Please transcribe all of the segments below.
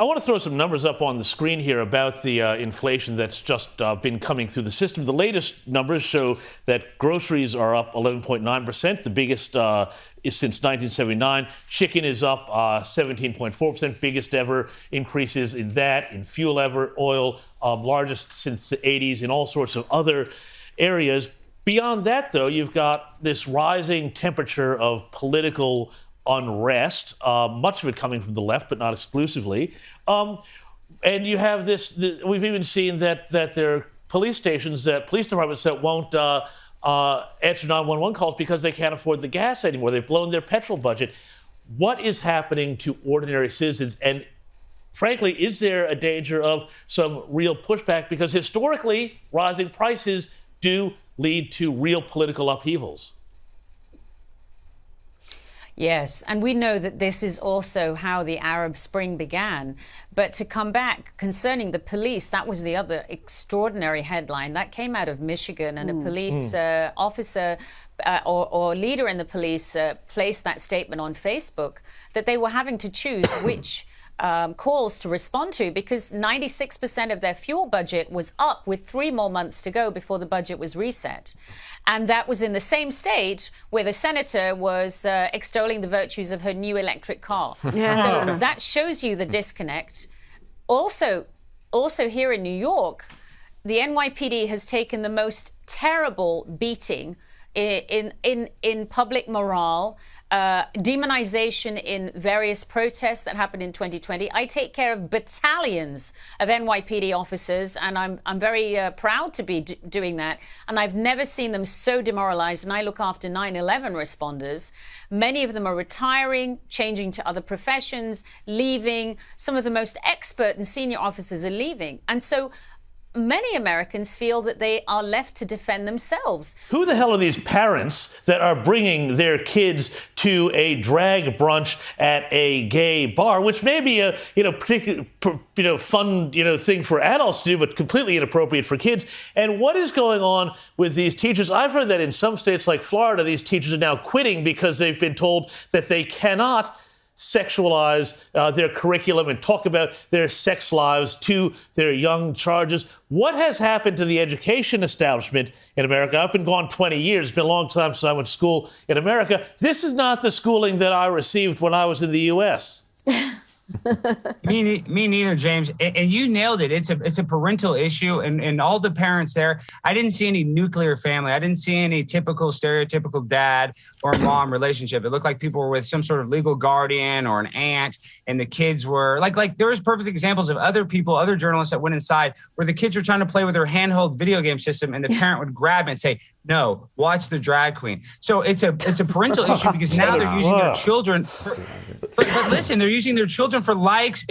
I want to throw some numbers up on the screen here about the inflation that's just been coming through the system. The latest numbers show that groceries are up 11.9%, the biggest is since 1979. Chicken is up 17.4%, biggest ever increases in that, in fuel ever, oil, largest since the 80s, in all sorts of other areas. Beyond that, though, you've got this rising temperature of political unrest, much of it coming from the left, but not exclusively. And you have this, we've even seen that there are police stations, police departments that won't answer 911 calls because they can't afford the gas anymore. They've blown their petrol budget. What is happening to ordinary citizens? And frankly, is there a danger of some real pushback? Because historically, rising prices do lead to real political upheavals. Yes, and we know that this is also how the Arab Spring began. But to come back concerning the police, that was the other extraordinary headline that came out of Michigan, and a police officer or leader in the police placed that statement on Facebook that they were having to choose which calls to respond to, because 96% of their fuel budget was up with 3 more months to go before the budget was reset. And that was in the same state where the senator was extolling the virtues of her new electric car. Yeah. So that shows you the disconnect. Also here in New York, the NYPD has taken the most terrible beating in public morale, demonization in various protests that happened in 2020. I take care of battalions of NYPD officers, and I'm very proud to be doing that. And I've never seen them so demoralized. And I look after 9/11 responders. Many of them are retiring, changing to other professions, leaving. Some of the most expert and senior officers are leaving. And so many Americans feel that they are left to defend themselves. Who the hell are these parents that are bringing their kids to a drag brunch at a gay bar, which may be a particular fun thing for adults to do, but completely inappropriate for kids? And what is going on with these teachers? I've heard that in some states like Florida, these teachers are now quitting because they've been told that they cannot sexualize their curriculum and talk about their sex lives to their young charges. What has happened to the education establishment in America? I've been gone 20 years. It's been a long time since I went to school in America. This is not the schooling that I received when I was in the U.S. Me neither, James. And you nailed it. It's a parental issue, and all the parents there. I didn't see any nuclear family. I didn't see any typical stereotypical dad or mom relationship. It looked like people were with some sort of legal guardian or an aunt, and the kids were like there was perfect examples of other people, other journalists that went inside where the kids were trying to play with their handheld video game system, and the parent would grab it and say, "No, watch the drag queen." So it's a parental issue because now they're using their children. But listen, they're using their children for likes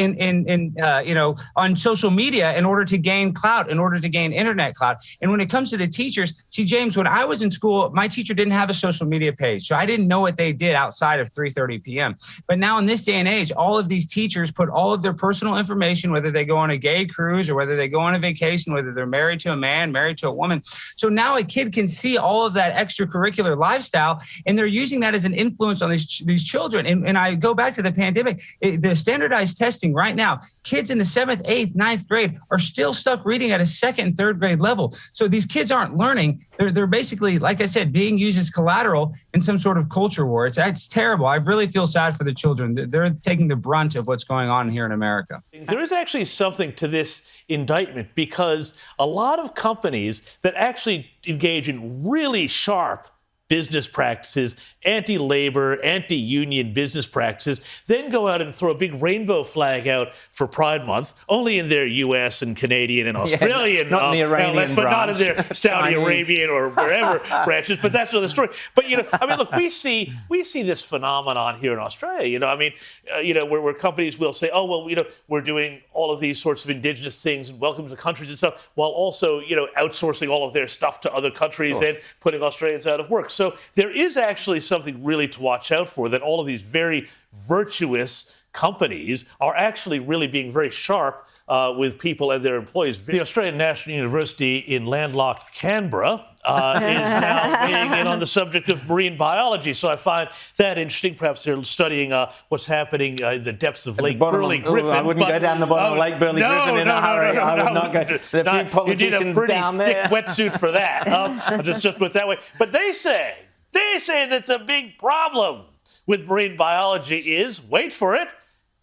on social media in order to gain clout, in order to gain internet clout. And when it comes to the teachers, see, James, when I was in school, my teacher didn't have a social media page, so I didn't know what they did outside of 3:30 p.m. But now in this day and age, all of these teachers put all of their personal information, whether they go on a gay cruise or whether they go on a vacation, whether they're married to a man, married to a woman. So now a kid can see all of that extracurricular lifestyle, and they're using that as an influence on these children. And I go back to the pandemic, the standardized testing right now, kids in the 7th, 8th, 9th grade are still stuck reading at a 2nd and 3rd grade level. So these kids aren't learning. They're basically, like I said, being used as collateral in some sort of culture war. It's terrible. I really feel sad for the children. They're taking the brunt of what's going on here in America. There is actually something to this indictment, because a lot of companies that actually engage in really sharp business practices, anti-labor, anti-union business practices, then go out and throw a big rainbow flag out for Pride Month, only in their U.S. and Canadian and Australian, not in the Iranian but branch. not in their Saudi Arabian or wherever branches. But that's another story. But look, we see this phenomenon here in Australia. Where companies will say, "Oh, well, we're doing all of these sorts of indigenous things and welcome to countries and stuff," while also, outsourcing all of their stuff to other countries and putting Australians out of work. So there is actually something really to watch out for, that all of these very virtuous companies are actually really being very sharp with people and their employees. The Australian National University in landlocked Canberra is now weighing in on the subject of marine biology. So I find that interesting. Perhaps they're studying what's happening in the depths of Lake Burley Griffin. I wouldn't go down the bottom of Lake Burley Griffin in a hurry. I would not go. There are a few politicians down there. You need a pretty thick wetsuit for that. I'll just put it that way. But they say that the big problem with marine biology is, wait for it,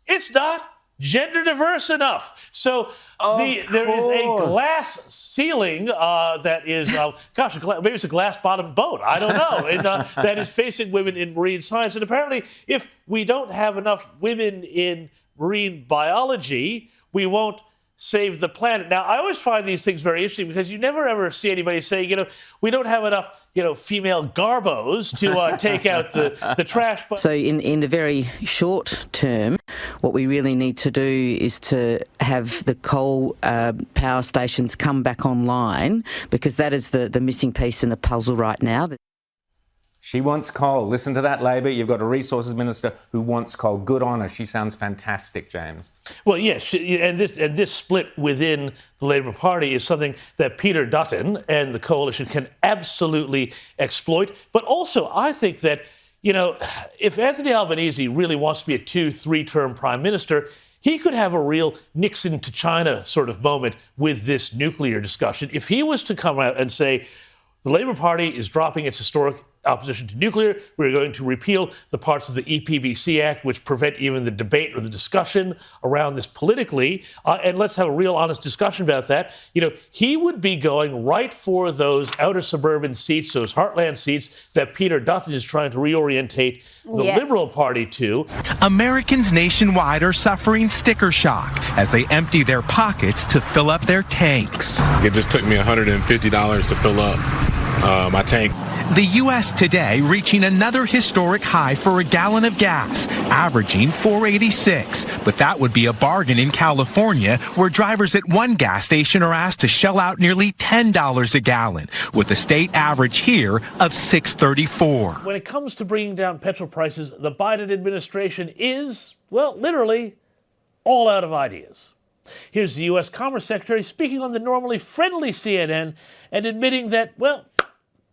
it's not gender diverse enough. So there is a glass ceiling that is, maybe it's a glass bottom boat. I don't know. And, that is facing women in marine science. And apparently, if we don't have enough women in marine biology, we won't save the planet. Now, I always find these things very interesting because you never ever see anybody say, we don't have enough, female garbos to take out the trash. But so in the very short term, what we really need to do is to have the coal power stations come back online, because that is the missing piece in the puzzle right now. She wants coal. Listen to that, Labor. You've got a resources minister who wants coal. Good on her. She sounds fantastic, James. Well, yes, and this split within the Labour Party is something that Peter Dutton and the coalition can absolutely exploit. But also, I think that, if Anthony Albanese really wants to be a 2-3-term prime minister, he could have a real Nixon to China sort of moment with this nuclear discussion. If he was to come out and say, the Labour Party is dropping its historic opposition to nuclear. We're going to repeal the parts of the EPBC Act which prevent even the debate or the discussion around this politically. And let's have a real honest discussion about that. He would be going right for those outer suburban seats, those heartland seats that Peter Dutton is trying to reorientate the Liberal Party to. Americans nationwide are suffering sticker shock as they empty their pockets to fill up their tanks. It just took me $150 to fill up my tank. The U.S. today reaching another historic high for a gallon of gas, averaging $4.86. But that would be a bargain in California, where drivers at one gas station are asked to shell out nearly $10 a gallon, with the state average here of $6.34. When it comes to bringing down petrol prices, the Biden administration is, literally all out of ideas. Here's the U.S. Commerce Secretary speaking on the normally friendly CNN and admitting that,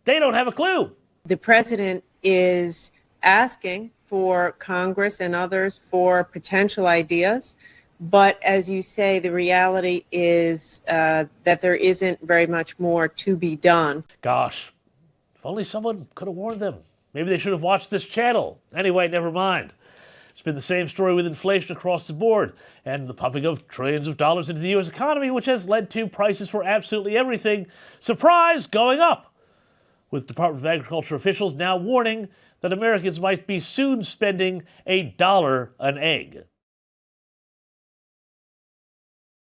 they don't have a clue. The president is asking for Congress and others for potential ideas. But as you say, the reality is that there isn't very much more to be done. Gosh, if only someone could have warned them. Maybe they should have watched this channel. Anyway, never mind. It's been the same story with inflation across the board and the pumping of trillions of dollars into the U.S. economy, which has led to prices for absolutely everything, surprise, going up, with Department of Agriculture officials now warning that Americans might be soon spending $1 an egg.